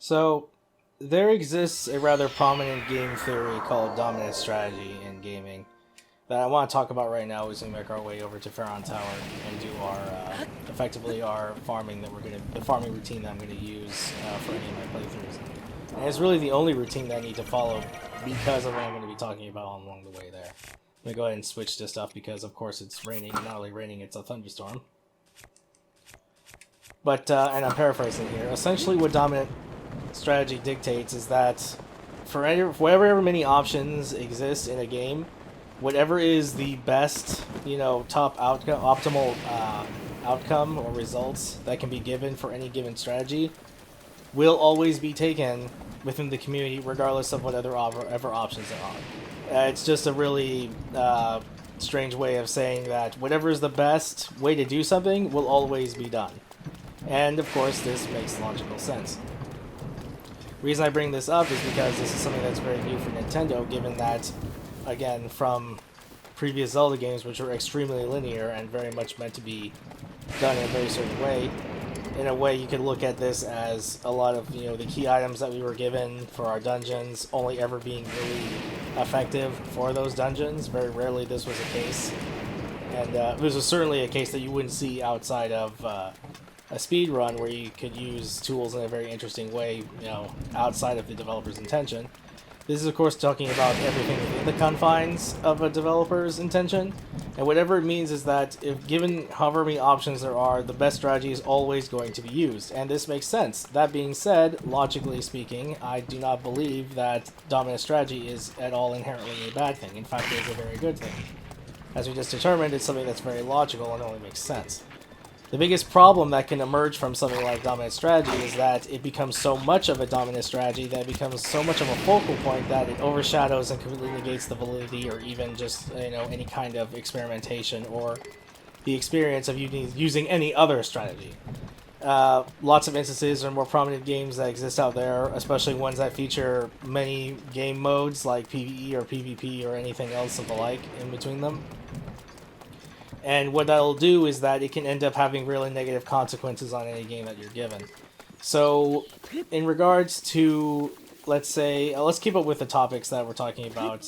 So, there exists a rather prominent game theory called dominant strategy in gaming that I want to talk about right now as we make our way over to Pharaon Tower and do our, effectively our farming the farming routine that I'm going to use for any of my playthroughs. And it's really the only routine that I need to follow because of what I'm going to be talking about along the way there. I'm going to go ahead and switch to stuff because, of course, it's raining. Not only raining, it's a thunderstorm. But, and I'm paraphrasing here, essentially what dominant strategy dictates is that for whatever many options exist in a game, whatever is the best, top outcome, optimal outcome or results that can be given for any given strategy will always be taken within the community regardless of what other ever options there are. It's just a really strange way of saying that whatever is the best way to do something will always be done. And of course this makes logical sense. The reason I bring this up is because this is something that's very new for Nintendo, given that, again, from previous Zelda games, which were extremely linear and very much meant to be done in a very certain way, in a way you could look at this as a lot of, the key items that we were given for our dungeons only ever being really effective for those dungeons. Very rarely this was a case. And this was certainly a case that you wouldn't see outside of a speed run where you could use tools in a very interesting way, outside of the developer's intention. This is, of course, talking about everything within the confines of a developer's intention, and whatever it means is that if given however many options there are, the best strategy is always going to be used, and this makes sense. That being said, logically speaking, I do not believe that dominant strategy is at all inherently a bad thing. In fact, it is a very good thing. As we just determined, it's something that's very logical and only makes sense. The biggest problem that can emerge from something like dominant strategy is that it becomes so much of a dominant strategy that it becomes so much of a focal point that it overshadows and completely negates the validity or even just, any kind of experimentation or the experience of using any other strategy. Lots of instances or more prominent games that exist out there, especially ones that feature many game modes like PvE or PvP or anything else of the like in between them. And what that'll do is that it can end up having really negative consequences on any game that you're given. So, in regards to, let's keep up with the topics that we're talking about,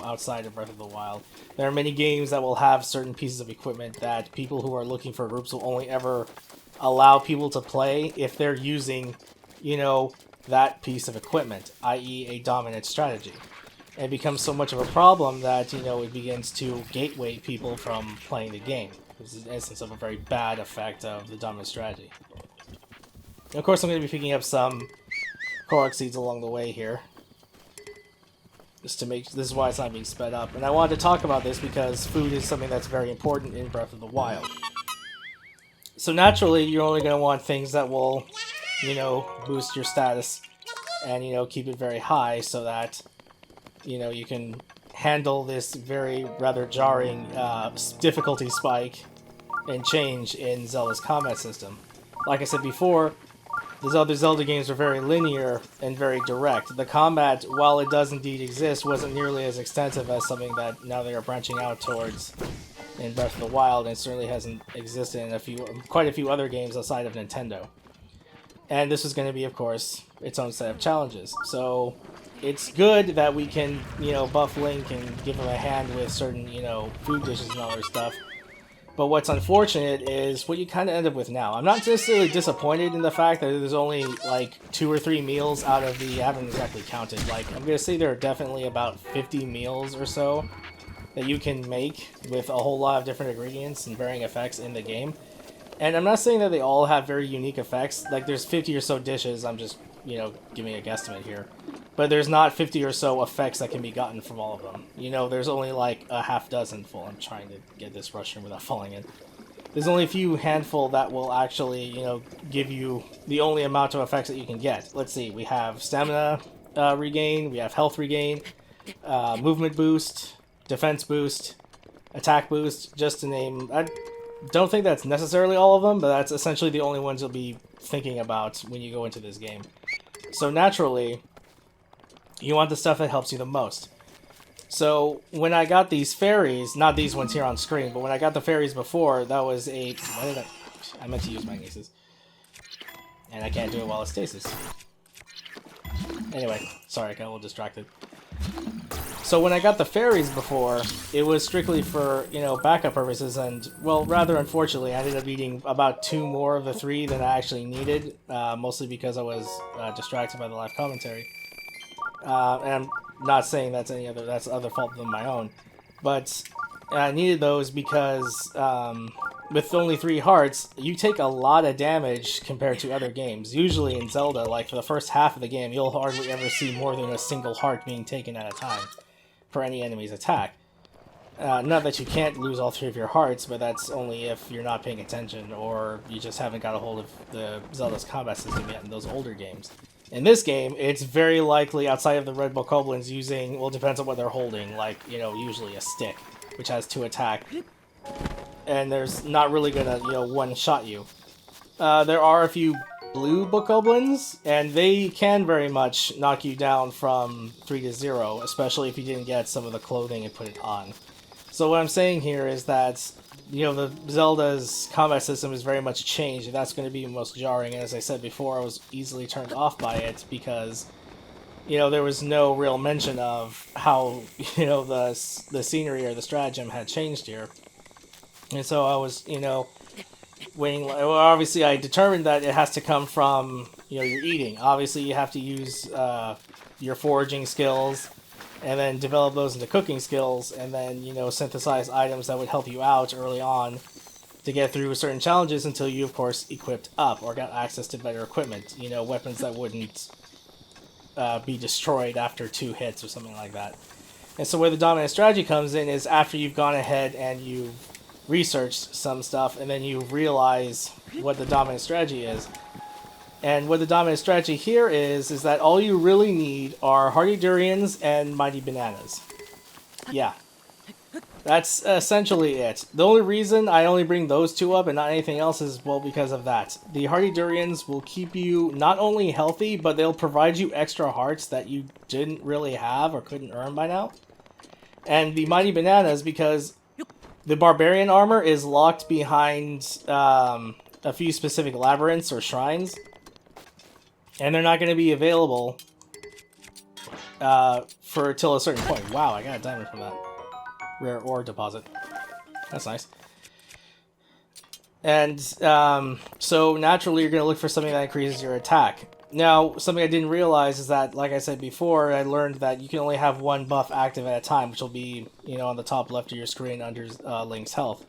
outside of Breath of the Wild. There are many games that will have certain pieces of equipment that people who are looking for groups will only ever allow people to play if they're using, that piece of equipment, i.e. a dominant strategy. It becomes so much of a problem that, it begins to gateway people from playing the game. This is an instance of a very bad effect of the dominant strategy. And of course, I'm going to be picking up some Korok seeds along the way here. This is why it's not being sped up. And I wanted to talk about this because food is something that's very important in Breath of the Wild. So naturally, you're only going to want things that will, boost your status and, keep it very high so that you can handle this very rather jarring difficulty spike and change in Zelda's combat system. Like I said before, the other Zelda games are very linear and very direct. The combat, while it does indeed exist, wasn't nearly as extensive as something that now they are branching out towards in Breath of the Wild, and certainly hasn't existed in quite a few other games outside of Nintendo. And this is going to be, of course, its own set of challenges. So it's good that we can, buff Link and give him a hand with certain, food dishes and other stuff. But what's unfortunate is what you kind of end up with now. I'm not necessarily disappointed in the fact that there's only, 2 or 3 meals out of I haven't exactly counted. I'm going to say there are definitely about 50 meals or so that you can make with a whole lot of different ingredients and varying effects in the game. And I'm not saying that they all have very unique effects. There's 50 or so dishes. I'm just, giving a guesstimate here. But there's not 50 or so effects that can be gotten from all of them. There's only a half dozen full. I'm trying to get this Russian without falling in. There's only a few handful that will actually, give you the only amount of effects that you can get. Let's see, we have stamina regain, we have health regain, movement boost, defense boost, attack boost, just to name. I don't think that's necessarily all of them, but that's essentially the only ones you'll be thinking about when you go into this game. So naturally, you want the stuff that helps you the most. So when I got these fairies, not these ones here on screen, but when I got the fairies before, that was a... I meant to use magnesis. And I can't do it while it's stasis. Anyway, sorry, I got a little distracted. So when I got the fairies before, it was strictly for, you know, backup purposes, and, well, rather unfortunately, I ended up needing about 2 more of the 3 than I actually needed, mostly because I was distracted by the live commentary. And I'm not saying that's other fault than my own, but I needed those because with only 3 hearts, you take a lot of damage compared to other games. Usually in Zelda, like for the first half of the game, you'll hardly ever see more than a single heart being taken at a time for any enemy's attack. Not that you can't lose all 3 of your hearts, but that's only if you're not paying attention or you just haven't got a hold of the Zelda's combat system yet in those older games. In this game, it's very likely, outside of the red bokoblins using, well, it depends on what they're holding, like, you know, usually a stick, which has 2 attack, and there's not really gonna, you know, one-shot you. There are a few blue bokoblins, and they can very much knock you down from 3 to 0, especially if you didn't get some of the clothing and put it on. So what I'm saying here is that, you know, the Zelda's combat system is very much changed, and that's going to be most jarring. And as I said before, I was easily turned off by it because, you know, there was no real mention of how, you know, the scenery or the stratagem had changed here. And so I was, you know, waiting. Well, obviously, I determined that it has to come from, you know, your eating. Obviously, you have to use your foraging skills, and then develop those into cooking skills, and then, you know, synthesize items that would help you out early on to get through certain challenges until you, of course, equipped up or got access to better equipment. You know, weapons that wouldn't be destroyed after 2 hits or something like that. And so where the dominant strategy comes in is after you've gone ahead and you've researched some stuff, and then you realize what the dominant strategy is. And what the dominant strategy here is that all you really need are Hardy Durians and Mighty Bananas. Yeah. That's essentially it. The only reason I only bring those 2 up and not anything else is, well, because of that. The Hardy Durians will keep you not only healthy, but they'll provide you extra hearts that you didn't really have or couldn't earn by now. And the Mighty Bananas, because the Barbarian armor is locked behind a few specific labyrinths or shrines, and they're not going to be available for till a certain point. Wow, I got a diamond from that rare ore deposit. That's nice. And so naturally you're going to look for something that increases your attack. Now, something I didn't realize is that, like I said before, I learned that you can only have 1 buff active at a time, which will be, you know, on the top left of your screen under Link's health.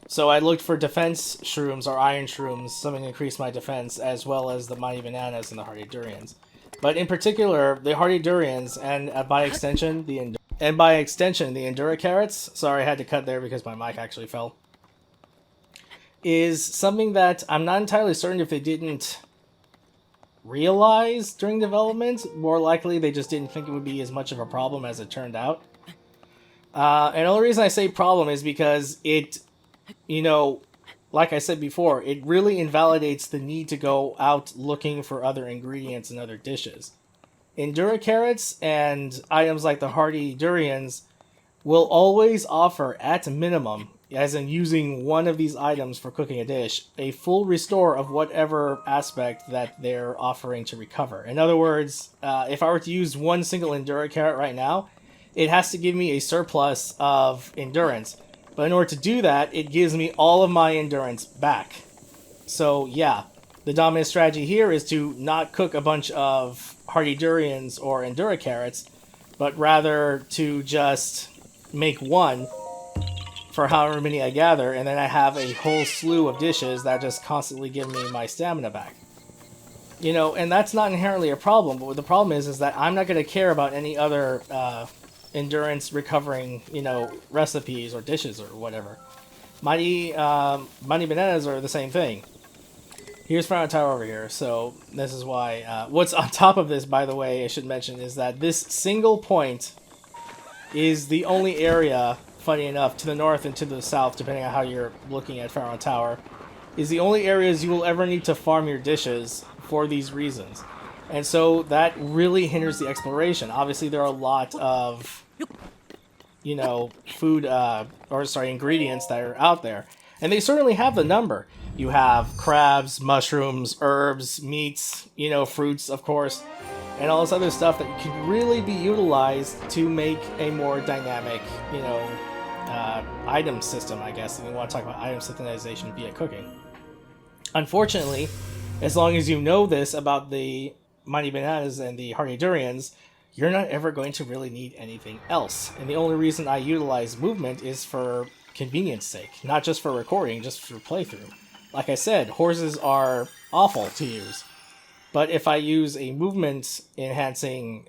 So I looked for defense shrooms or iron shrooms, something to increase my defense, as well as the Mighty Bananas and the Hardy Durians. But in particular, the Hardy Durians and by extension the Endura Carrots. Sorry, I had to cut there because my mic actually fell. Is something that I'm not entirely certain if they didn't realize during development. More likely, they just didn't think it would be as much of a problem as it turned out. And the only reason I say problem is because it, you know, like I said before, it really invalidates the need to go out looking for other ingredients and other dishes. Endura Carrots and items like the Hardy Durians will always offer, at minimum, as in using one of these items for cooking a dish, a full restore of whatever aspect that they're offering to recover. In other words, if I were to use one single Endura Carrot right now, it has to give me a surplus of endurance. But in order to do that, it gives me all of my endurance back. So yeah, the dominant strategy here is to not cook a bunch of Hardy Durians or Endura Carrots, but rather to just make one for however many I gather, and then I have a whole slew of dishes that just constantly give me my stamina back. You know, and that's not inherently a problem, but what the problem is that I'm not going to care about any other endurance recovering, you know, recipes or dishes or whatever. Mighty Bananas are the same thing. Here's Frown Tower over here, so this is why, what's on top of this, by the way, I should mention, is that this single point is the only area, funny enough, to the north and to the south, depending on how you're looking at Pharaoh Tower, is the only areas you will ever need to farm your dishes for these reasons. And so that really hinders the exploration. Obviously, there are a lot of, you know, ingredients that are out there. And they certainly have the number. You have crabs, mushrooms, herbs, meats, you know, fruits, of course. and all this other stuff that can really be utilized to make a more dynamic, you know, item system, I guess, if you want to talk about item synchronization via cooking. Unfortunately, as long as you know this about the Mighty Bananas and the Hardy Durians, you're not ever going to really need anything else. And the only reason I utilize movement is for convenience sake, not just for recording, just for playthrough. Like I said, horses are awful to use. But if I use a movement enhancing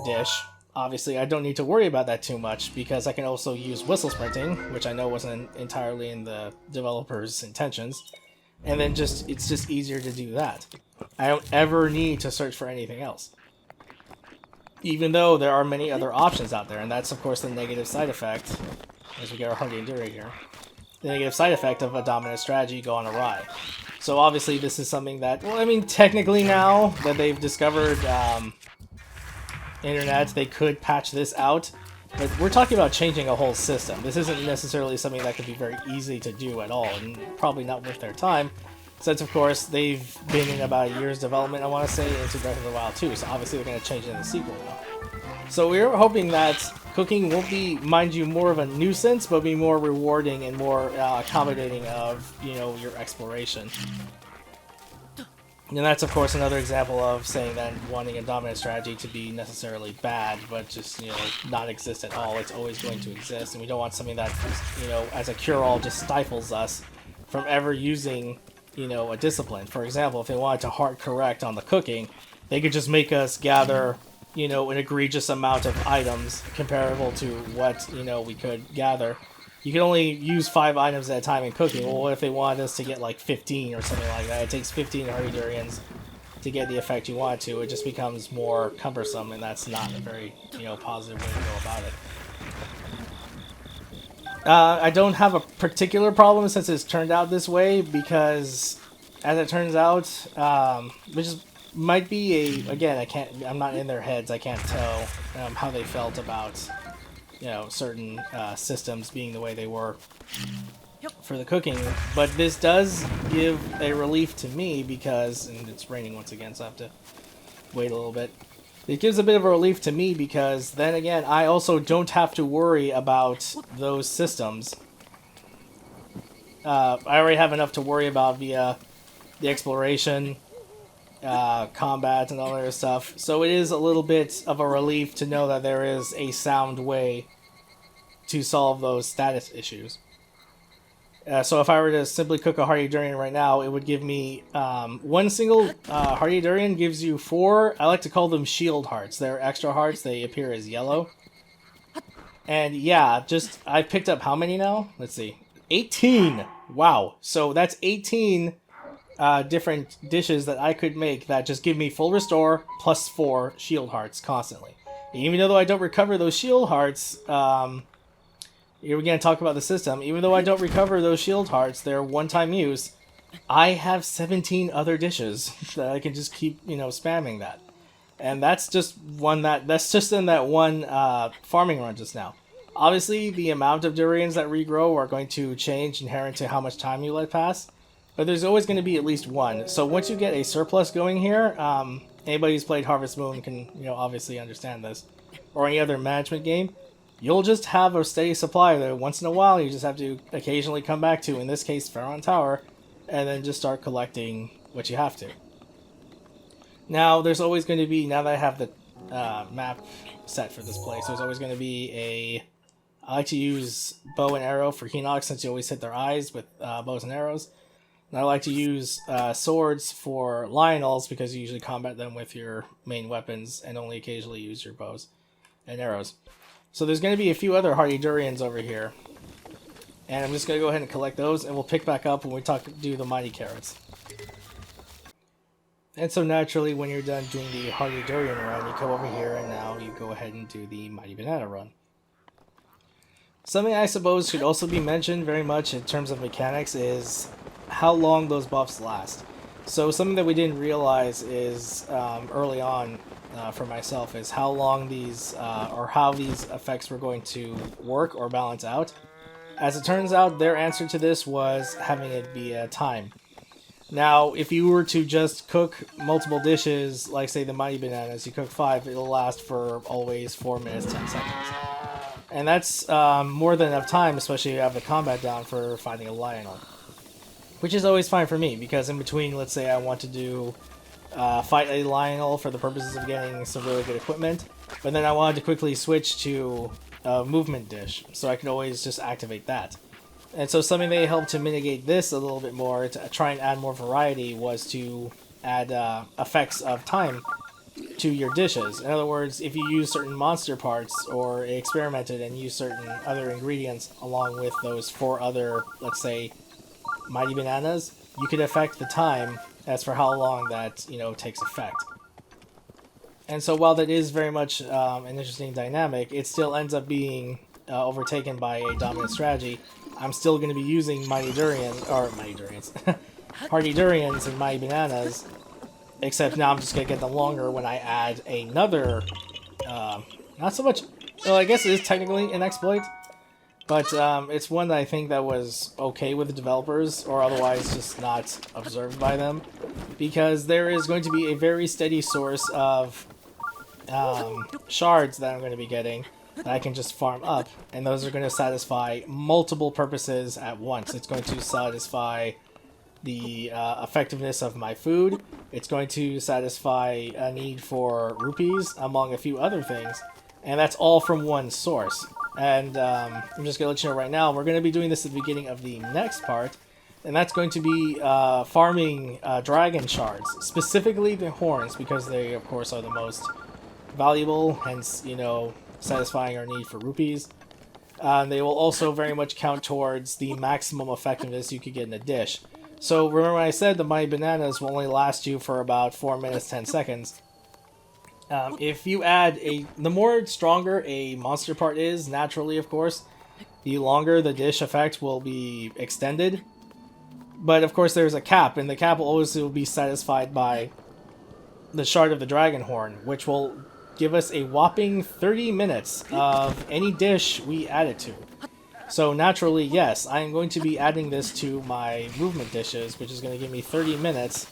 dish, obviously I don't need to worry about that too much, because I can also use whistle sprinting, which I know wasn't entirely in the developer's intentions. And then it's just easier to do that. I don't ever need to search for anything else. Even though there are many other options out there, and that's of course the negative side effect, as we get our Hardy Enduro here. The negative side effect of a dominant strategy going awry. So obviously this is something that, well, I mean, technically now that they've discovered internet, they could patch this out. But we're talking about changing a whole system. This isn't necessarily something that could be very easy to do at all, and probably not worth their time, since of course they've been in about a year's development, I want to say, into Breath of the Wild 2, so obviously they're going to change it in the sequel now. So we're hoping that cooking won't be, mind you, more of a nuisance, but be more rewarding and more accommodating of, you know, your exploration. And that's, of course, another example of saying that wanting a dominant strategy to be necessarily bad, but just, you know, not exist at all. It's always going to exist, and we don't want something that, you know, as a cure-all just stifles us from ever using, you know, a discipline. For example, if they wanted to hard correct on the cooking, they could just make us gather, you know, an egregious amount of items comparable to what, you know, we could gather. You can only use 5 items at a time in cooking. Well, what if they wanted us to get like 15 or something like that? It takes 15 Hardy Durians to get the effect you want to. It just becomes more cumbersome, and that's not a very, you know, positive way to go about it. I don't have a particular problem since it's turned out this way, because as it turns out, which is, might be a, again, I'm not in their heads, I can't tell how they felt about, you know, certain systems being the way they were for the cooking, but this does give a relief to me because, and it's raining once again, so I have to wait a little bit. It gives a bit of a relief to me because then again, I also don't have to worry about those systems. I already have enough to worry about via the exploration, combat, and all that other stuff. So it is a little bit of a relief to know that there is a sound way to solve those status issues. So if I were to simply cook a Hardy Durian right now, it would give me one single Hardy Durian gives you 4, I like to call them shield hearts. They're extra hearts, they appear as yellow. And yeah, just, I picked up how many now? Let's see. 18! Wow. So that's 18 different dishes that I could make that just give me full restore plus 4 shield hearts constantly. And even though I don't recover those shield hearts, here we're going to talk about the system. Even though I don't recover those shield hearts, they're one-time use, I have 17 other dishes that I can just keep, you know, spamming that. And that's just that's just in that one farming run just now. Obviously, the amount of durians that regrow are going to change inherent to how much time you let pass. But there's always going to be at least one. So once you get a surplus going here, anybody who's played Harvest Moon can, you know, obviously understand this. Or any other management game. You'll just have a steady supply that once in a while you just have to occasionally come back to, in this case, Pharaon Tower, and then just start collecting what you have to. Now, there's always going to be, now that I have the map set for this place, there's always going to be I like to use bow and arrow for Hinox since you always hit their eyes with bows and arrows. And I like to use swords for Lionels because you usually combat them with your main weapons and only occasionally use your bows and arrows. So there's going to be a few other Hardy Durians over here. And I'm just going to go ahead and collect those, and we'll pick back up when we do the Mighty Carrots. And so naturally, when you're done doing the Hardy Durian run, you come over here, and now you go ahead and do the Mighty Banana run. Something I suppose should also be mentioned very much in terms of mechanics is how long those buffs last. So something that we didn't realize is early on for myself is how long these or how these effects were going to work or balance out. As it turns out, their answer to this was having it be a time. Now, if you were to just cook multiple dishes, like say the Mighty Bananas, you cook 5, it'll last for always 4 minutes, 10 seconds. And that's more than enough time, especially if you have the combat down for fighting a Lionel. Which is always fine for me, because in between, let's say I want to do fight a Lionel for the purposes of getting some really good equipment, but then I wanted to quickly switch to a movement dish, so I could always just activate that. And so something that helped to mitigate this a little bit more, to try and add more variety, was to add effects of time to your dishes. In other words, if you use certain monster parts, or experimented and used certain other ingredients along with those 4 other, let's say, Mighty Bananas, you could affect the time as for how long that, takes effect. And so while that is very much an interesting dynamic, it still ends up being overtaken by a dominant strategy. I'm still going to be using Hardy Durians and Mighty Bananas, except now I'm just going to get them longer when I add another, not so much, well, I guess it is technically an exploit, but it's one that I think that was okay with the developers, or otherwise just not observed by them, because there is going to be a very steady source of shards that I'm going to be getting that I can just farm up, and those are going to satisfy multiple purposes at once. It's going to satisfy the effectiveness of my food, it's going to satisfy a need for rupees, among a few other things, and that's all from one source. And I'm just going to let you know right now, we're going to be doing this at the beginning of the next part, and that's going to be farming dragon shards, specifically the horns, because they, of course, are the most valuable, hence, satisfying our need for rupees. They will also very much count towards the maximum effectiveness you could get in a dish. So remember when I said the Mighty Bananas will only last you for about 4 minutes, 10 seconds. If you add the more stronger a monster part is, naturally of course, the longer the dish effect will be extended. But of course there's a cap, and the cap will always be satisfied by the shard of the dragon horn, which will give us a whopping 30 minutes of any dish we add it to. So naturally, yes, I am going to be adding this to my movement dishes, which is going to give me 30 minutes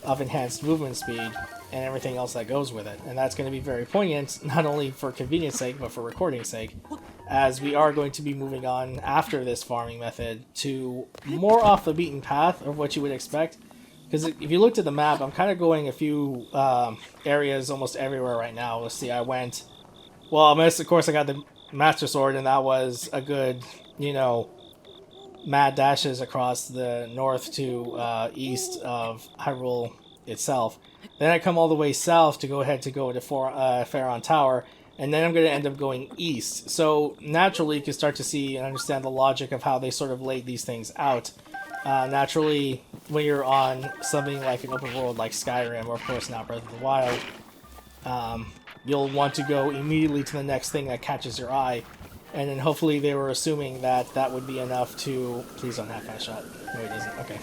of enhanced movement speed and everything else that goes with it. And that's going to be very poignant, not only for convenience sake, but for recording sake, as we are going to be moving on after this farming method to more off the beaten path of what you would expect. Because if you looked at the map, I'm kind of going a few areas almost everywhere right now. Let's see, of course I got the Master Sword, and that was a good, mad dashes across the north to east of Hyrule itself. Then I come all the way south to go to Pharaon Tower, and then I'm going to end up going east. So naturally you can start to see and understand the logic of how they sort of laid these things out. Naturally, when you're on something like an open world like Skyrim, or of course now Breath of the Wild, you'll want to go immediately to the next thing that catches your eye, and then hopefully they were assuming that that would be enough to... Please don't have fast shot. No, he doesn't. Okay.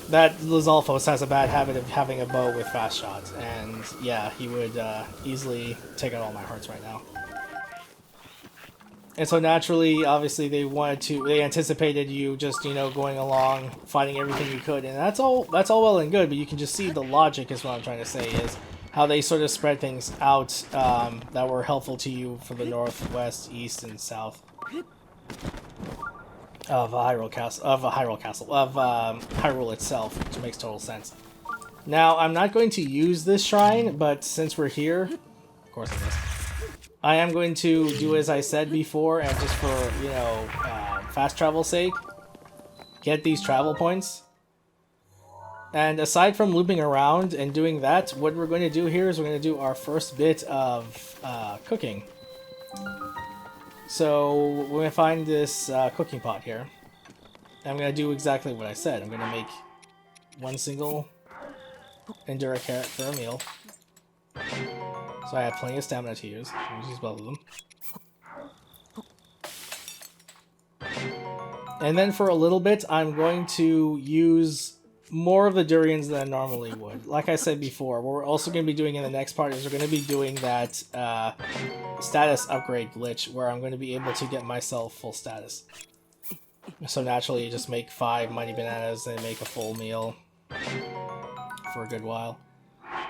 That Lizalfos has a bad habit of having a bow with fast shots, and yeah, he would easily take out all my hearts right now. And so naturally, obviously, they anticipated you just, going along, fighting everything you could, and that's all well and good, but you can just see the logic is what I'm trying to say, is how they sort of spread things out that were helpful to you for the north, west, east, and south of Hyrule itself, which makes total sense. Now, I'm not going to use this shrine, but since we're here, of course I guess, I am going to do as I said before, and just for, fast travel sake, get these travel points. And aside from looping around and doing that, what we're going to do here is we're going to do our first bit of cooking. So we're going to find this cooking pot here. I'm going to do exactly what I said. I'm going to make one single Endura carrot for a meal. So I have plenty of stamina to use. I'll use both of them. And then for a little bit, I'm going to use more of the durians than I normally would. Like I said before, what we're also going to be doing in the next part is we're going to be doing that status upgrade glitch, where I'm going to be able to get myself full status. So naturally, you just make 5 mighty bananas and make a full meal for a good while.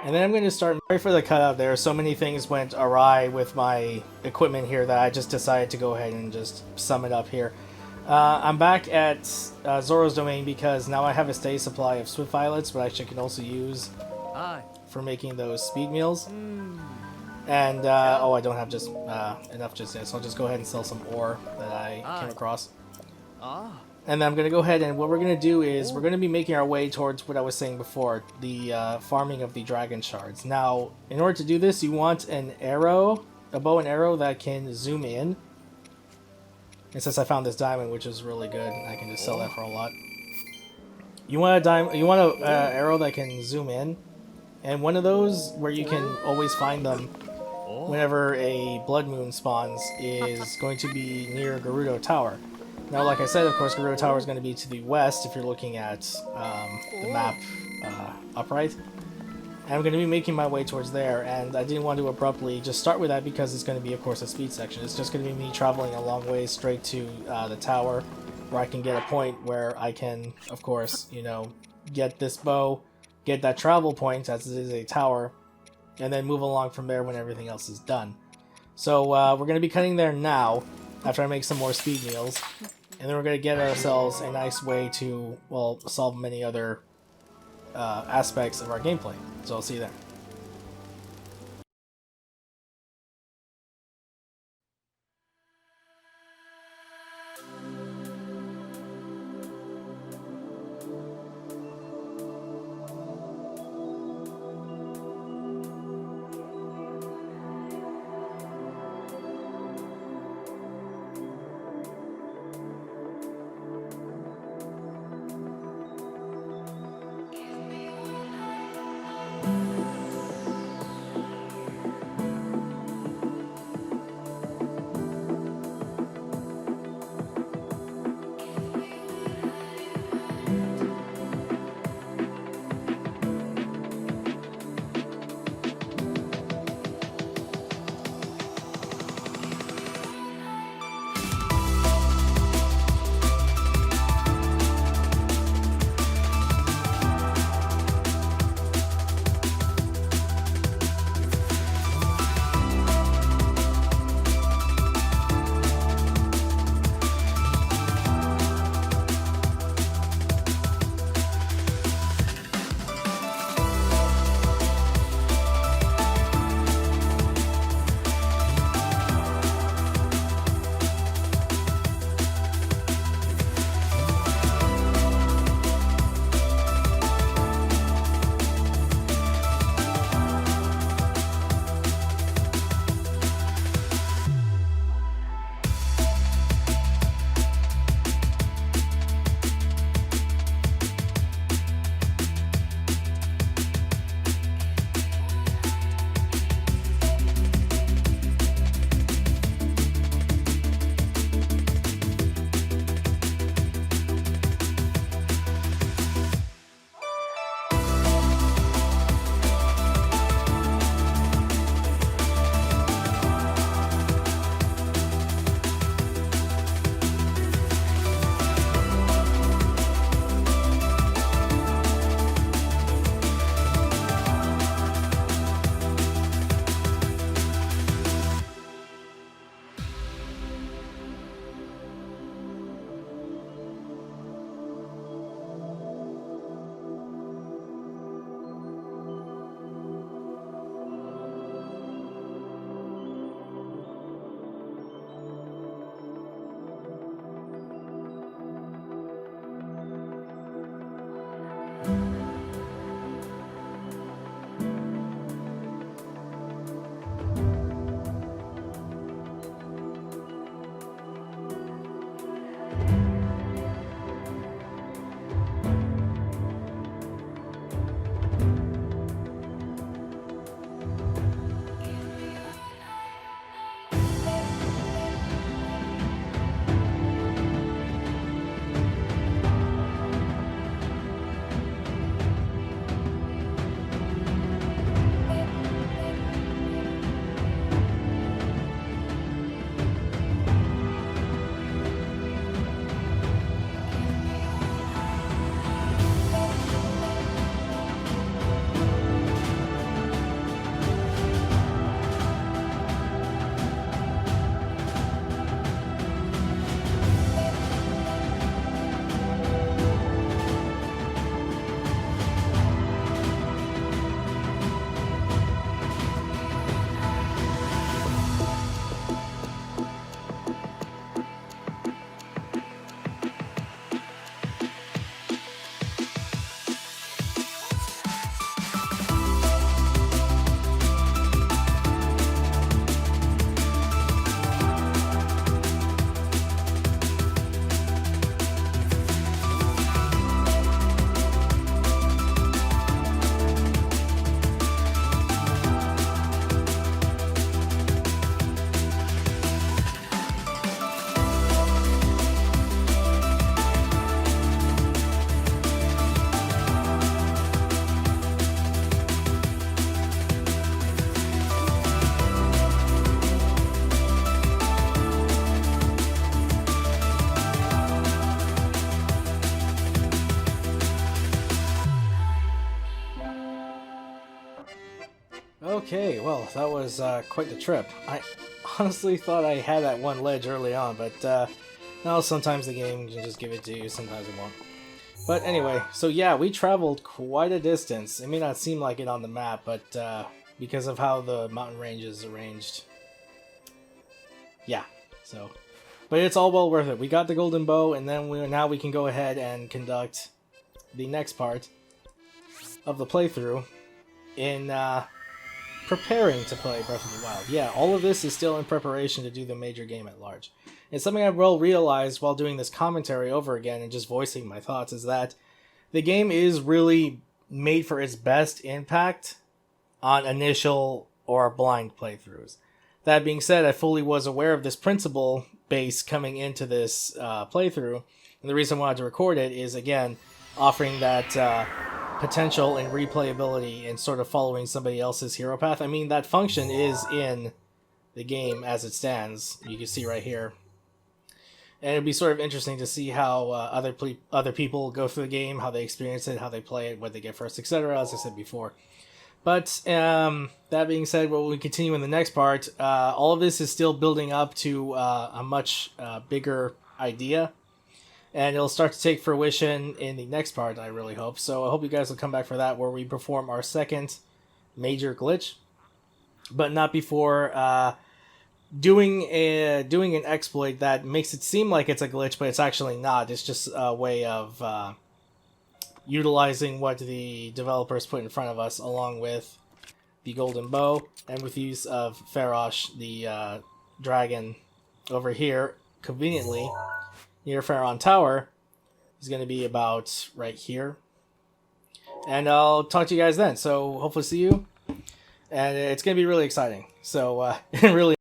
And then I'm going to start. Sorry for the cutout there. So many things went awry with my equipment here that I just decided to go ahead and just sum it up here. I'm back at Zoro's domain because now I have a steady supply of Swift Violets, which I can also use for making those speed meals. And, oh, I don't have just enough just yet, so I'll just go ahead and sell some ore that I came across. And then I'm going to go ahead and what we're going to do is we're going to be making our way towards what I was saying before, the farming of the dragon shards. Now, in order to do this, you want an arrow, a bow and arrow that can zoom in. And since I found this diamond, which is really good, I can just sell that for a lot. You want a arrow that can zoom in, and one of those where you can always find them whenever a blood moon spawns is going to be near Gerudo Tower. Now, like I said, of course, Gerudo Tower is going to be to the west if you're looking at the map upright. And I'm going to be making my way towards there, and I didn't want to abruptly just start with that because it's going to be, of course, a speed section. It's just going to be me traveling a long way straight to the tower, where I can get a point where I can, of course, you know, get this bow, get that travel point, as it is a tower, and then move along from there when everything else is done. So we're going to be cutting there now, after I make some more speed meals, and then we're going to get ourselves a nice way to, well, solve many other aspects of our gameplay. So I'll see you there. Okay, well, that was quite the trip. I honestly thought I had that one ledge early on, but no, sometimes the game can just give it to you, sometimes it won't. But anyway, so yeah, we traveled quite a distance. It may not seem like it on the map, but because of how the mountain range is arranged, yeah, so... But it's all well worth it. We got the golden bow, and then now we can go ahead and conduct the next part of the playthrough in preparing to play Breath of the Wild. Yeah, all of this is still in preparation to do the major game at large. And something I will realize while doing this commentary over again and just voicing my thoughts is that the game is really made for its best impact on initial or blind playthroughs. That being said, I fully was aware of this principle base coming into this playthrough, and the reason I wanted to record it is, again, offering that potential and replayability and sort of following somebody else's hero path. I mean, that function is in the game as it stands. You can see right here. And it'd be sort of interesting to see how other people go through the game, how they experience it, how they play it, what they get first, etc., as I said before. But that being said, when we continue in the next part, all of this is still building up to a much bigger idea. And it'll start to take fruition in the next part, I really hope. So I hope you guys will come back for that, where we perform our second major glitch. But not before doing an exploit that makes it seem like it's a glitch, but it's actually not. It's just a way of utilizing what the developers put in front of us, along with the golden bow, and with use of Farosh, the dragon, over here, conveniently, near Pharaon Tower, is going to be about right here. And I'll talk to you guys then, so hopefully see you, and it's going to be really exciting. So, really